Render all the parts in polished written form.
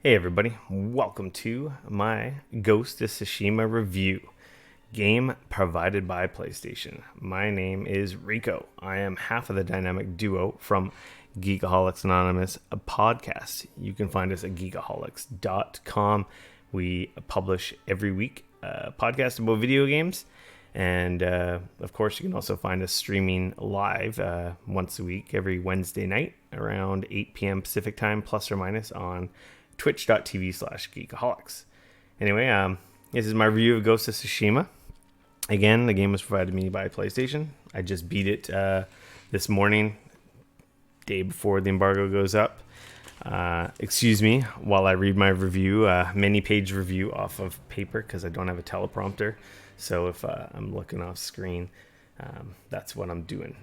Hey everybody, welcome to my Ghost of Tsushima review. Game provided by PlayStation. My name is Rico. I am half of the dynamic duo from Geekoholics.com, a podcast. You can find us at Geekoholics.com. We publish every week a podcast about video games. And of course, you can also find us streaming live once a week, every Wednesday night around 8 p.m. Pacific time, plus or minus, on twitch.tv/geekaholics. Anyway, this is my review of Ghost of Tsushima. Again, the game was provided to me by PlayStation. I just beat it this morning, day before the embargo goes up. Excuse me while I read my review, many-page review off of paper because I don't have a teleprompter. So if I'm looking off screen, that's what I'm doing.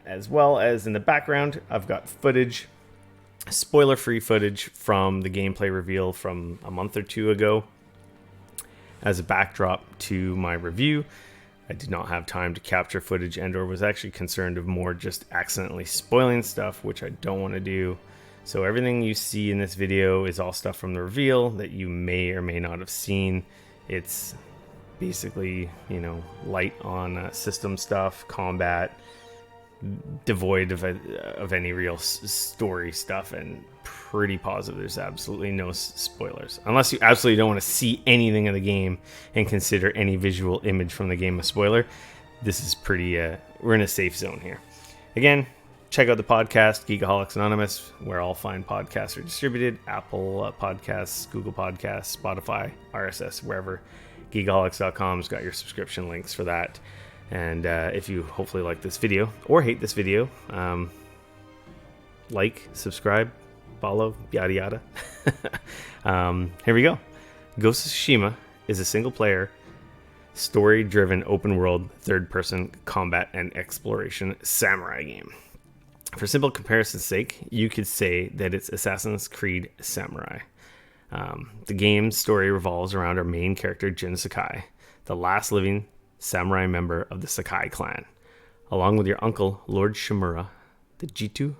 As well as in the background, I've got footage, spoiler-free footage from the gameplay reveal from a month or two ago as a backdrop to my review. I did not have time to capture footage and or was actually concerned of more just accidentally spoiling stuff, which I don't want to do. So everything you see in this video is all stuff from the reveal that you may or may not have seen. It's basically, light on system stuff, combat, devoid of any real story stuff, and pretty positive there's absolutely no spoilers, unless you absolutely don't want to see anything of the game and consider any visual image from the game a spoiler. This is pretty we're in a safe zone here. Again, check out the podcast Geekaholics Anonymous, where all fine podcasts are distributed: Apple Podcasts, Google Podcasts, Spotify, RSS, wherever. Geekoholics.com has got your subscription links for that. And if you hopefully like this video or hate this video, like, subscribe, follow, yada yada. Here we go. Ghost of Tsushima is a single-player, story-driven, open-world, third-person combat and exploration samurai game. For simple comparison's sake, you could say that it's Assassin's Creed Samurai. The game's story revolves around our main character, Jin Sakai, the last living samurai member of the Sakai clan. Along with your uncle, Lord Shimura, the Jito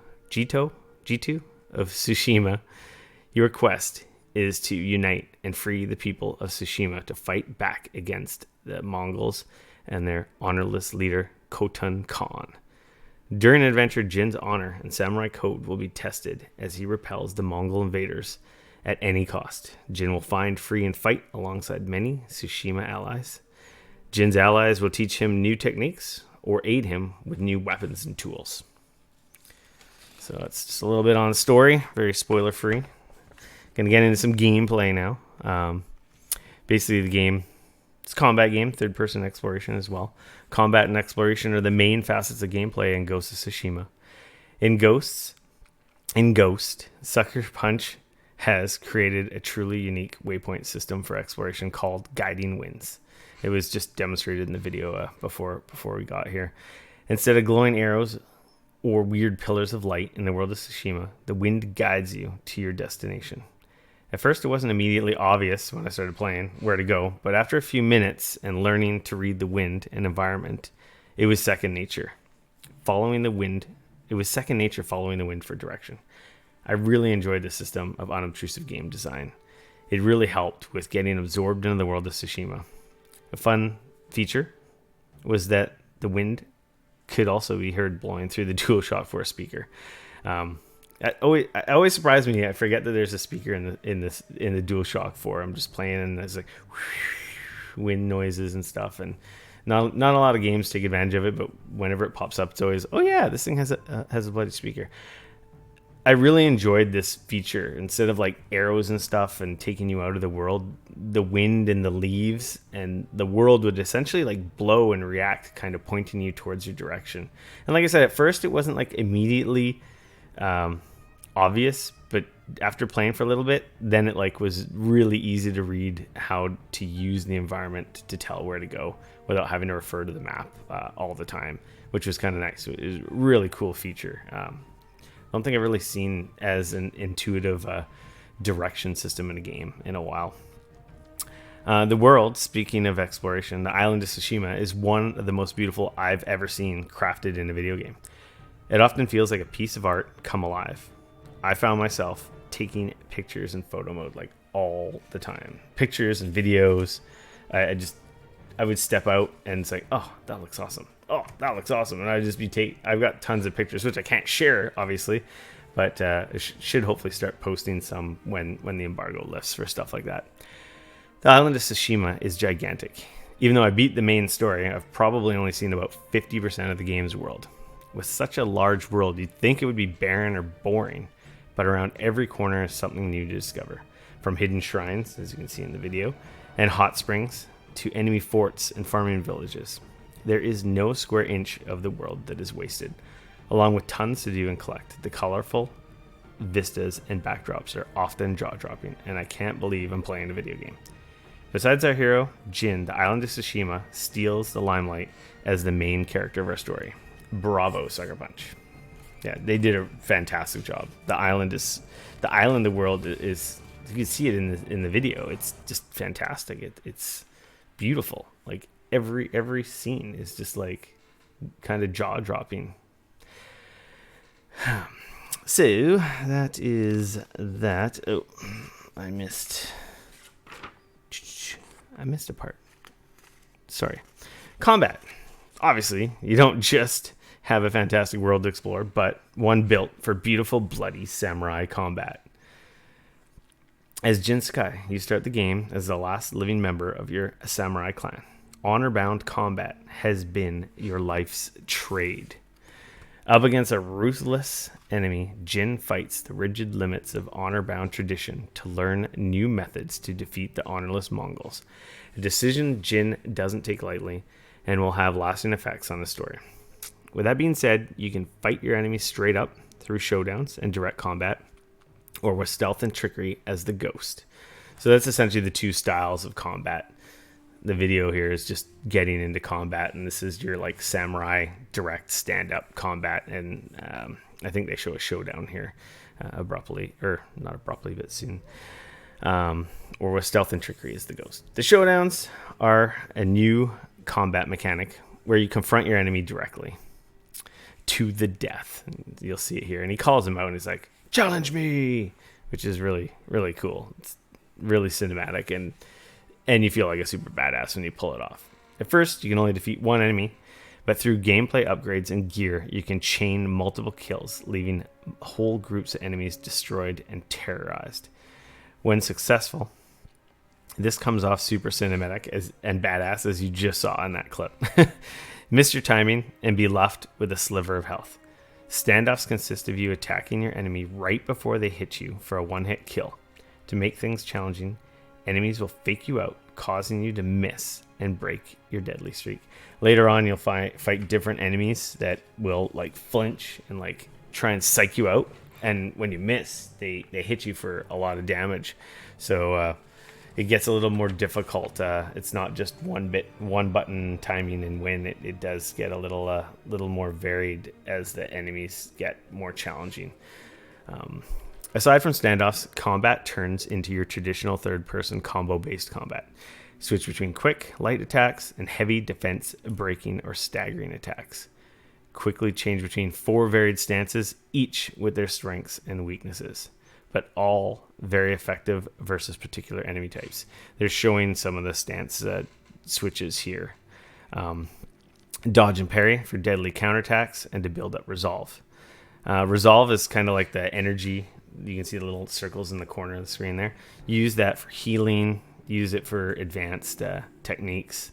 of Tsushima, your quest is to unite and free the people of Tsushima to fight back against the Mongols and their honorless leader, Khotun Khan. During an adventure, Jin's honor and samurai code will be tested as he repels the Mongol invaders at any cost. Jin will find, free, and fight alongside many Tsushima allies. Jin's allies will teach him new techniques or aid him with new weapons and tools. So that's just a little bit on the story, very spoiler free. Gonna get into some gameplay now. Basically the game, it's a combat game, third person exploration as well. Combat and exploration are the main facets of gameplay in Ghost of Tsushima. In Ghost, Sucker Punch has created a truly unique waypoint system for exploration called Guiding Winds. It was just demonstrated in the video before we got here. Instead of glowing arrows or weird pillars of light in the world of Tsushima, the wind guides you to your destination. At first, it wasn't immediately obvious when I started playing where to go, but after a few minutes and learning to read the wind and environment, it was second nature. Following the wind for direction. I really enjoyed the system of unobtrusive game design. It really helped with getting absorbed into the world of Tsushima. A fun feature was that the wind could also be heard blowing through the DualShock 4 speaker. It always surprised me. I forget that there's a speaker in the DualShock 4. I'm just playing and there's like wind noises and stuff, and not a lot of games take advantage of it. But whenever it pops up, it's always, oh yeah, this thing has a bloody speaker. I really enjoyed this feature. Instead of like arrows and stuff and taking you out of the world, the wind and the leaves and the world would essentially like blow and react, kind of pointing you towards your direction. And like I said, at first it wasn't like immediately obvious, but after playing for a little bit, then it like was really easy to read how to use the environment to tell where to go without having to refer to the map all the time, which was kind of nice. It was a really cool feature. I don't think I've really seen as an intuitive direction system in a game in a while. The world, speaking of exploration, the island of Tsushima is one of the most beautiful I've ever seen crafted in a video game. It often feels like a piece of art come alive. I found myself taking pictures in photo mode like all the time. Pictures and videos. I would step out and it's like, oh, that looks awesome. Oh, that looks awesome. And I'd just be I've got tons of pictures, which I can't share, obviously, but should hopefully start posting some when the embargo lifts for stuff like that. The island of Tsushima is gigantic. Even though I beat the main story, I've probably only seen about 50% of the game's world. With such a large world, you'd think it would be barren or boring, but around every corner is something new to discover. From hidden shrines, as you can see in the video, and hot springs, to enemy forts and farming villages. There is no square inch of the world that is wasted, along with tons to do and collect. The colorful vistas and backdrops are often jaw-dropping, and I can't believe I'm playing a video game. Besides our hero, Jin, the island of Tsushima steals the limelight as the main character of our story. Bravo, Sucker Punch. Yeah, they did a fantastic job. The island, the world is, you can see it in the video. It's just fantastic. It's beautiful. Like every scene is just like kind of jaw-dropping. So that is that. Oh, I missed a part. Sorry. Combat. Obviously, you don't just have a fantastic world to explore, but one built for beautiful, bloody samurai combat. As Jin Sakai, you start the game as the last living member of your samurai clan. Honor-bound combat has been your life's trade. Up against a ruthless enemy, Jin fights the rigid limits of honor-bound tradition to learn new methods to defeat the honorless Mongols. A decision Jin doesn't take lightly and will have lasting effects on the story. With that being said, you can fight your enemies straight up through showdowns and direct combat, or with stealth and trickery as the Ghost. So that's essentially the two styles of combat. The video here is just getting into combat, and this is your like samurai direct stand-up combat, and I think they show a showdown here abruptly, or not abruptly, but soon. Or with stealth and trickery as the Ghost. The showdowns are a new combat mechanic where you confront your enemy directly to the death. You'll see it here, and he calls him out, and he's like, "Challenge me," which is really, really cool. It's really cinematic, and you feel like a super badass when you pull it off. At first, you can only defeat one enemy, but through gameplay upgrades and gear, you can chain multiple kills, leaving whole groups of enemies destroyed and terrorized. When successful, this comes off super cinematic and badass, as you just saw in that clip. Miss your timing and be left with a sliver of health. Standoffs consist of you attacking your enemy right before they hit you for a one-hit kill. To make things challenging, enemies will fake you out, causing you to miss and break your deadly streak. Later on, you'll fight different enemies that will like flinch and like try and psych you out. And when you miss, they hit you for a lot of damage. So it gets a little more difficult. It's not just one button timing and win. It does get a little more varied as the enemies get more challenging. Aside from standoffs, combat turns into your traditional third-person combo-based combat. Switch between quick, light attacks and heavy defense, breaking, or staggering attacks. Quickly change between 4 varied stances, each with their strengths and weaknesses, but all very effective versus particular enemy types. They're showing some of the stance switches here. Dodge and parry for deadly counterattacks and to build up resolve. Resolve is kind of like the energy. You can see the little circles in the corner of the screen there. Use that for healing. Use it for advanced techniques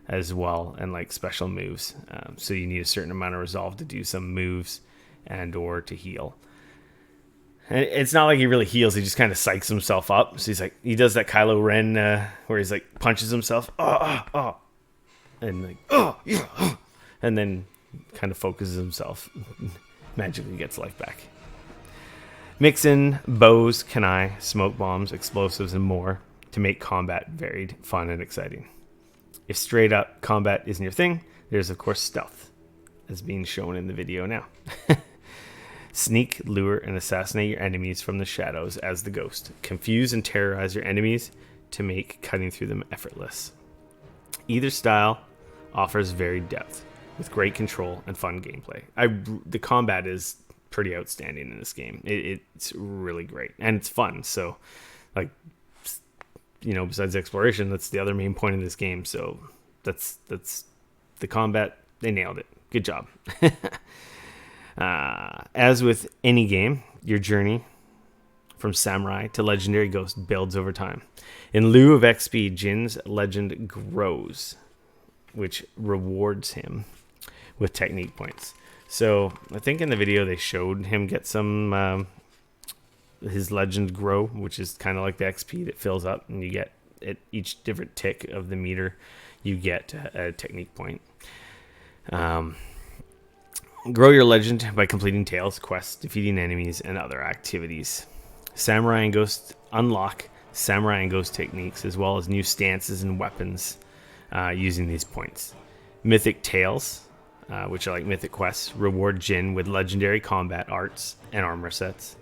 as well, and like special moves. So you need a certain amount of resolve to do some moves and or to heal. And it's not like he really heals. He just kind of psychs himself up. So he does that Kylo Ren where he's like punches himself. And like, yeah. And then kind of focuses himself. Magically gets life back. Mix in bows, kunai, smoke bombs, explosives, and more to make combat varied, fun, and exciting. If straight up combat isn't your thing, there's of course stealth, as being shown in the video now. Sneak, lure, and assassinate your enemies from the shadows as the Ghost. Confuse and terrorize your enemies to make cutting through them effortless. Either style offers varied depth, with great control and fun gameplay. The combat is pretty outstanding in this game. It's really great, and it's fun. So, like, besides exploration, that's the other main point of this game. So that's the combat. They nailed it. Good job. As with any game, your journey from samurai to legendary ghost builds over time. In lieu of XP, Jin's legend grows, which rewards him with technique points. So I think in the video they showed him get some his legend grow, which is kind of like the XP that fills up, and you get at each different tick of the meter, you get a technique point. Grow your legend by completing tales, quests, defeating enemies, and other activities. Samurai and Ghost unlock Samurai and Ghost techniques, as well as new stances and weapons using these points. Mythic Tales, which are like mythic quests, reward Jin with legendary combat arts and armor sets.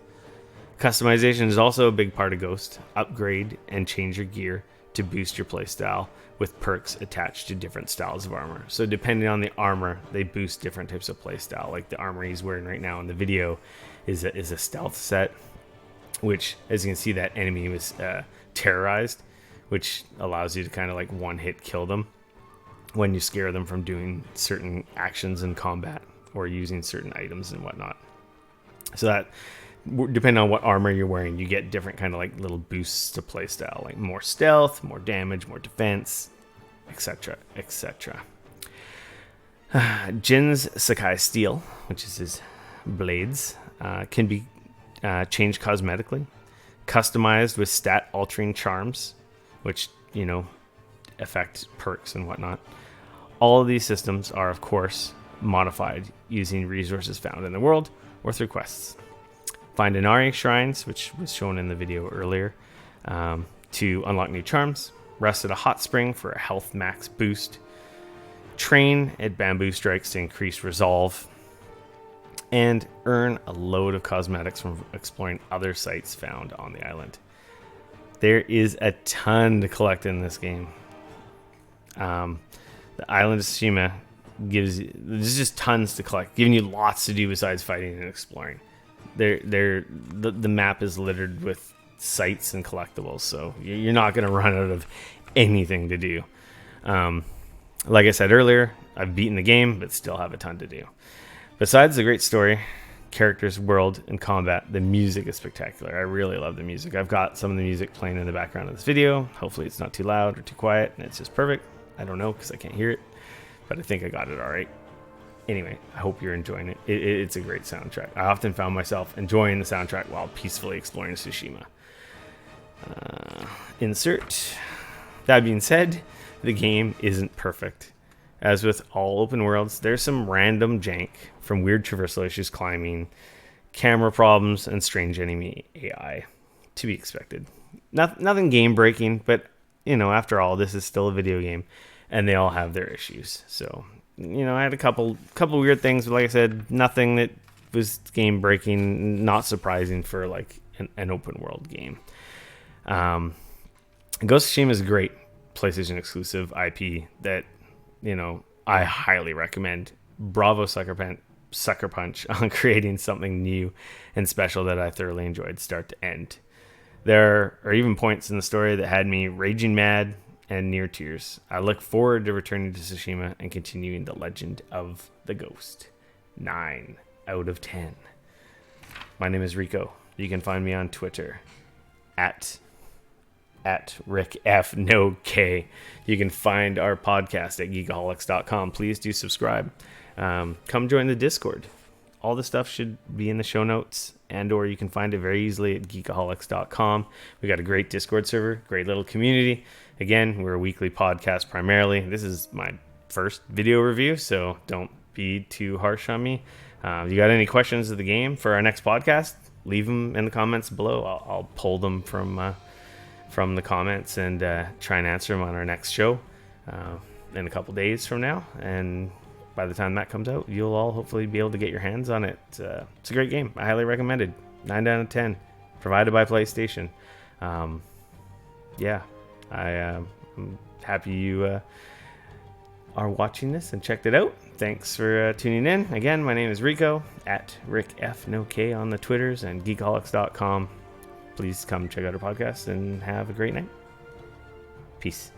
Customization is also a big part of Ghost. Upgrade and change your gear to boost your playstyle with perks attached to different styles of armor. So depending on the armor, they boost different types of playstyle. Like the armor he's wearing right now in the video is a stealth set, which, as you can see, that enemy was terrorized, which allows you to kind of like one-hit kill them when you scare them from doing certain actions in combat or using certain items and whatnot. So that, depending on what armor you're wearing, you get different kind of like little boosts to playstyle, like more stealth, more damage, more defense, etc., etc. Jin's Sakai Steel, which is his blades, can be changed cosmetically, customized with stat-altering charms, which, affect perks and whatnot. All of these systems are, of course, modified using resources found in the world or through quests. Find Inari shrines, which was shown in the video earlier, to unlock new charms. Rest at a hot spring for a health max boost. Train at bamboo strikes to increase resolve. And earn a load of cosmetics from exploring other sites found on the island. There is a ton to collect in this game. The island of Tsushima there's just tons to collect, giving you lots to do besides fighting and exploring. The map is littered with sites and collectibles, so you're not going to run out of anything to do. Like I said earlier, I've beaten the game, but still have a ton to do. Besides the great story, characters, world, and combat, the music is spectacular. I really love the music. I've got some of the music playing in the background of this video. Hopefully it's not too loud or too quiet, and it's just perfect. I don't know because I can't hear it, but I think I got it all right. Anyway, I hope you're enjoying it. It's a great soundtrack. I often found myself enjoying the soundtrack while peacefully exploring Tsushima. Insert. That being said, the game isn't perfect. As with all open worlds, there's some random jank from weird traversal issues, climbing, camera problems, and strange enemy AI. To be expected. Nothing game breaking, but after all, this is still a video game, and they all have their issues. So, I had a couple weird things, but like I said, nothing that was game breaking, not surprising for like an open world game. Ghost of Tsushima is a great PlayStation exclusive IP that, I highly recommend. Bravo Sucker Punch on creating something new and special that I thoroughly enjoyed start to end. There are even points in the story that had me raging mad and near tears. I look forward to returning to Tsushima and continuing the legend of the Ghost. 9 out of 10. My name is Rico. You can find me on Twitter at Rick F. No K. You can find our podcast at Geekoholics.com. Please do subscribe. Come join the Discord. All the stuff should be in the show notes, or you can find it very easily at Geekoholics.com. We got a great Discord server, great little community. Again, we're a weekly podcast primarily. This is my first video review, so don't be too harsh on me. If you got any questions of the game for our next podcast, leave them in the comments below. I'll pull them from the comments and try and answer them on our next show in a couple days from now. And by the time that comes out, you'll all hopefully be able to get your hands on it. It's a great game. I highly recommend it. 9 out of 10. Provided by PlayStation. I'm happy you are watching this and checked it out. thanks for tuning in. Again, my name is Rico, at RickF on the Twitters, and Geekoholics.com. Please come check out our podcast and have a great night. Peace.